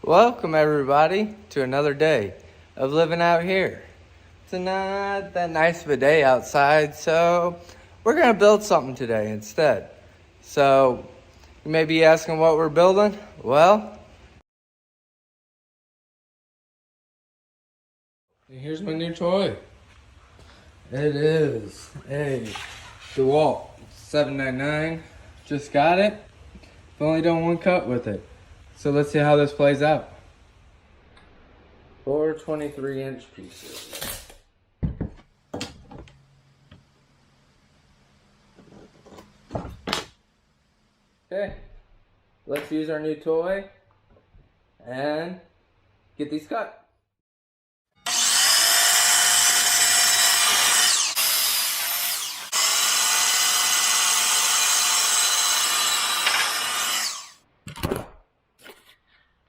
Welcome everybody to another day of living out here. It's not that nice of a day outside, so we're gonna build something today instead. So you may be asking what we're building. Well, here's my new toy. It is a DeWalt 799. Just got it. I've only done one cut with it. So let's see how this plays out. 4 23-inch pieces. Okay, let's use our new toy and get these cut.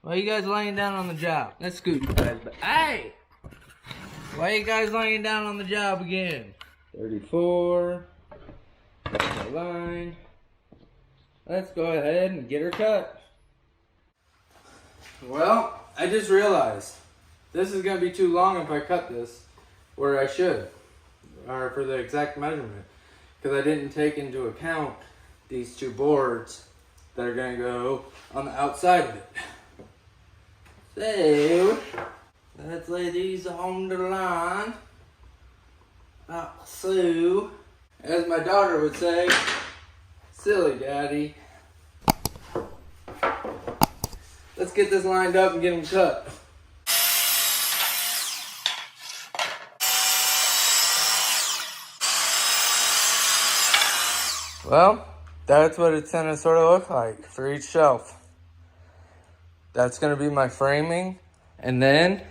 Why are you guys laying down on the job? Let's scoot you guys back. Hey! Why are you guys laying down on the job again? 34. That's our line. Let's go ahead and get her cut. Well, I just realized this is going to be too long if I cut this where I should, or for the exact measurement, because I didn't take into account these two boards that are going to go on the outside of it. So, let's lay these on the line. So, as my daughter would say, silly daddy. Let's get this lined up and get them cut. Well, that's what it's gonna sort of look like for each shelf. That's gonna be my framing. And then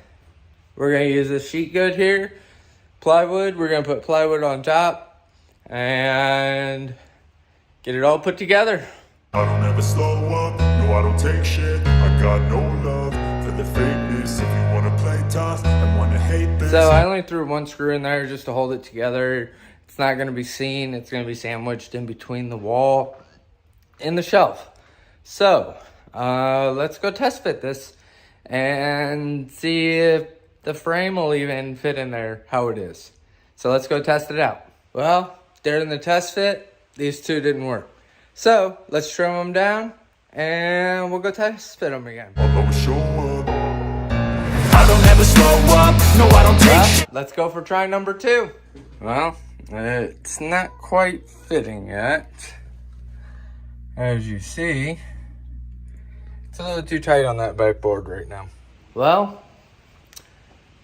we're gonna use this sheet good here, plywood. We're gonna put plywood on top and get it all put together. I don't ever slow up, no I don't take shit. I got no love for the fakeness. If you wanna play tough and wanna hate this. So I only threw one screw in there just to hold it together. It's not gonna be seen, it's gonna be sandwiched in between the wall and the shelf. So, let's go test fit this and see if the frame will even fit in there how it is. So let's go test it out. Well, during the test fit, these two didn't work. So let's trim them down and we'll go test fit them again. I'll always show up. I don't ever slow up, no I don't take shit. Let's go for try number 2. Well, it's not quite fitting yet. As you see, it's a little too tight on that backboard right now. Well,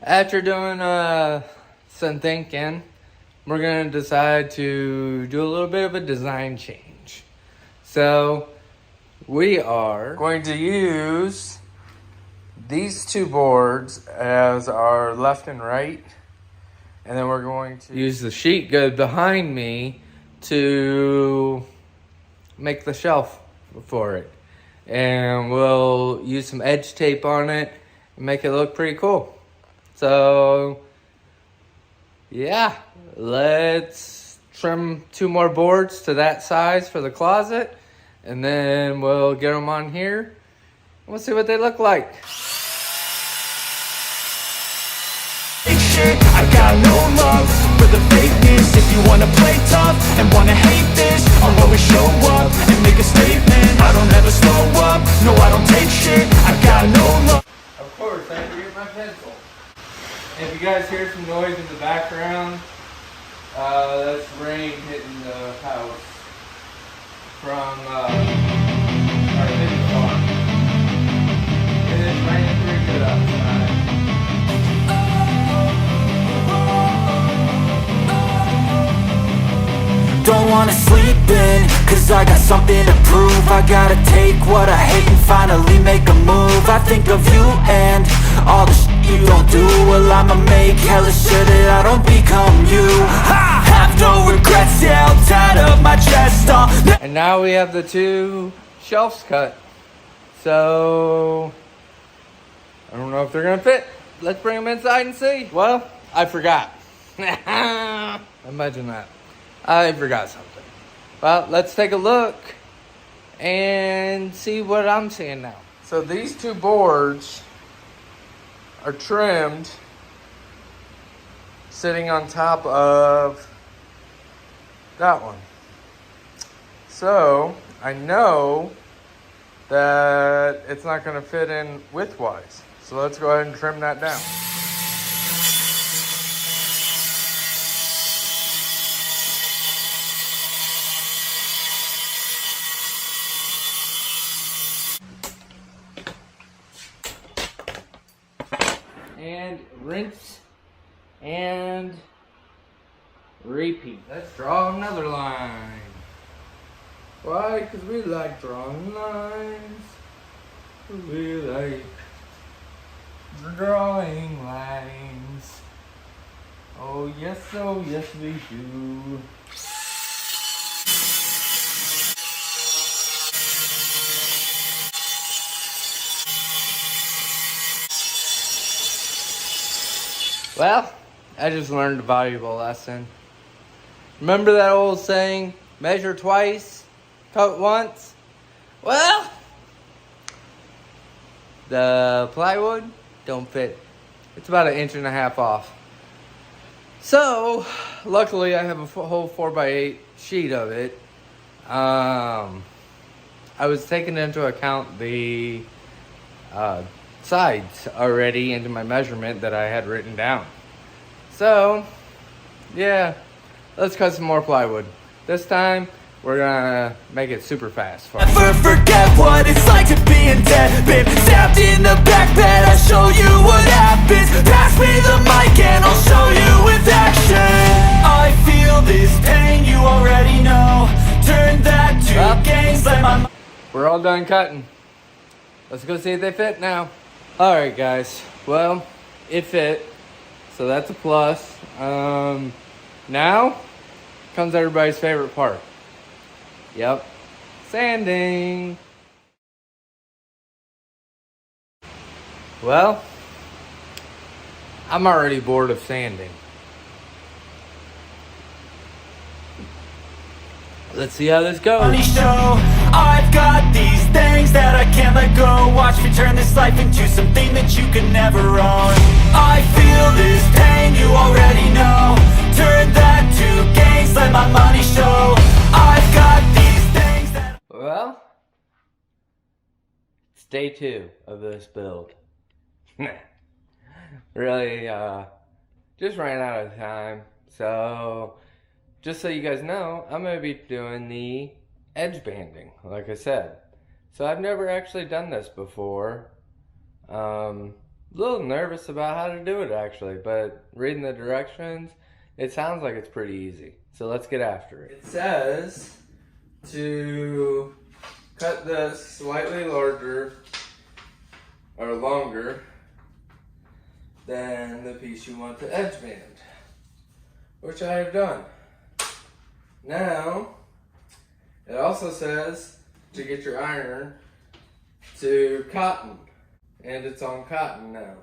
after doing some thinking, we're gonna decide to do a little bit of a design change. So we are going to use these two boards as our left and right, and then we're going to use the sheet good behind me to make the shelf for it. And we'll use some edge tape on it and make it look pretty cool. So yeah, let's trim 2 more boards to that size for the closet, and then we'll get them on here and we'll see what they look like. I got no love for the fakeness. If you wanna play tough and wanna hate this, I'll always show up and make a statement. I don't ever slow up, no I don't take shit. I got no love. Of course, I have to get my pencil. And if you guys hear some noise in the background, that's rain hitting the house from our hidden farm. It is raining pretty good outside. Don't wanna sleep in, cause I got something to prove. I gotta take what I hate and finally make a move. I think of you and all the shit you don't do. Well, I'ma make hella sure that I don't become you. I have no regrets, yeah, I'll tie up my chest. And now we have the 2 shelves cut. So I don't know if they're gonna fit. Let's bring them inside and see. Well, I forgot. Imagine that. I forgot something. Well, let's take a look and see what I'm seeing now. So So these two boards are trimmed, sitting on top of that one. So I know that it's not going to fit in widthwise. So let's go ahead and trim that down. And rinse and repeat. Let's draw another line. Why? Because we like drawing lines. We like drawing lines. Oh yes we do. Well, I just learned a valuable lesson. Remember that old saying, measure twice, cut once? Well, the plywood don't fit. It's about 1.5 inches off. So, luckily I have a whole 4x8 sheet of it. I was taking into account the sides already into my measurement that I had written down. So, yeah, let's cut some more plywood. This time, we're gonna make it super fast. Never forget what it's like to be in debt. Been stabbed in the back bed, I'll show you what happens. Pass me the mic and I'll show you with action. I feel this pain, you already know. Turn that to gains, let my... We're all done cutting. Let's go see if they fit now. Alright guys, well, it fit. So that's a plus. Now comes everybody's favorite part. Yep, sanding. Well, I'm already bored of sanding. Let's see how this goes. Funny show, I've got these things that I can't let go. Watch me turn this life into something that you could never own. I feel this pain, you already know. Turn that to gains, let my money show. I've got these things that... Well, it's day 2 of this build. Really, just ran out of time. So, just so you guys know, I'm going to be doing the edge banding, like I said. So I've never actually done this before. A little nervous about how to do it actually, but reading the directions, it sounds like it's pretty easy. So let's get after it. It says to cut this slightly larger or longer than the piece you want to edge band, which I have done. Now, it also says to get your iron to cotton, and it's on cotton now.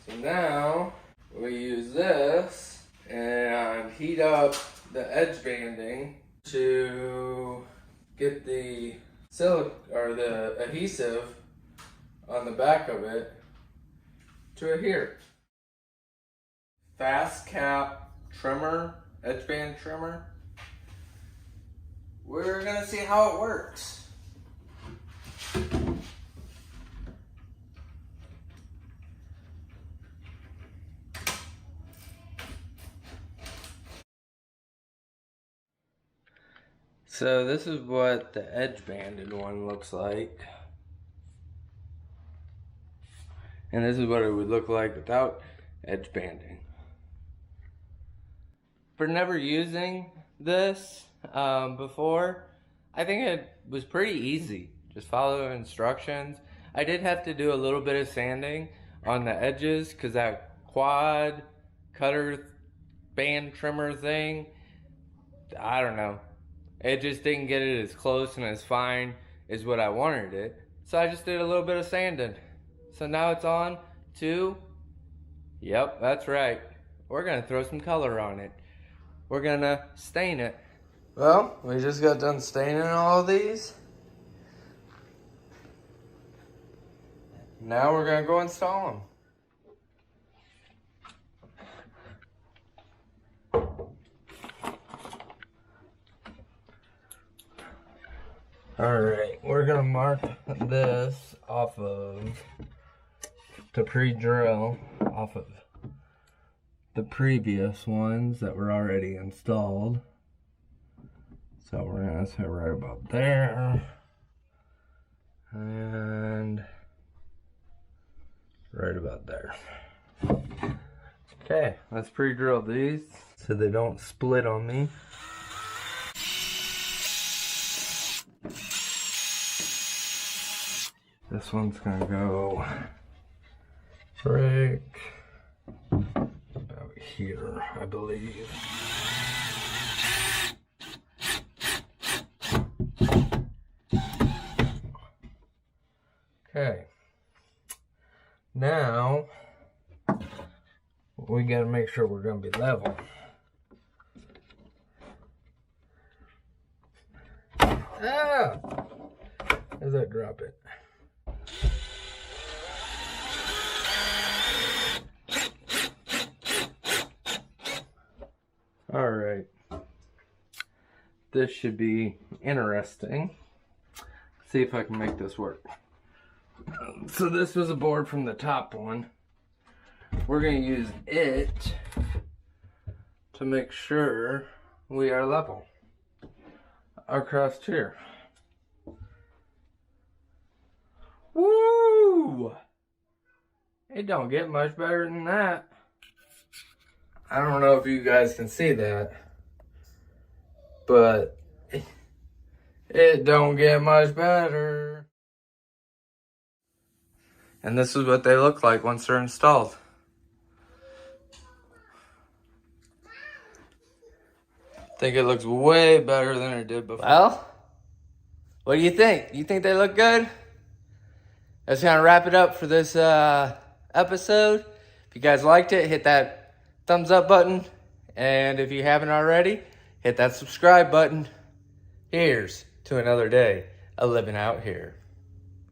So now, we use this and heat up the edge banding to get the the adhesive on the back of it to adhere. Fast cap trimmer, edge band trimmer. We're gonna see how it works. So this is what the edge banded one looks like. And this is what it would look like without edge banding. For never using this before, I think it was pretty easy. Just follow the instructions. I did have to do a little bit of sanding on the edges because that quad cutter band trimmer thing, I don't know. It just didn't get it as close and as fine as what I wanted it. So I just did a little bit of sanding. So now it's on to, yep, that's right. We're gonna throw some color on it. We're gonna stain it. Well, we just got done staining all of these. Now we're gonna go install them. Alright, we're gonna mark this off of the pre-drill, off of the previous ones that were already installed. So we're gonna set right about there. And right about there. Okay, let's pre-drill these so they don't split on me. This one's gonna go right about here, I believe. Okay. Now we gotta make sure we're gonna be level. Ah! As I drop it. Alright. This should be interesting. See if I can make this work. So this was a board from the top one. We're going to use it to make sure we are level across here. Woo! It don't get much better than that. I don't know if you guys can see that, but it don't get much better. And this is what they look like once they're installed. I think it looks way better than it did before. Well, what do you think? You think they look good? That's gonna wrap it up for this episode. If you guys liked it, hit that thumbs up button. And if you haven't already, hit that subscribe button. Here's to another day of living out here.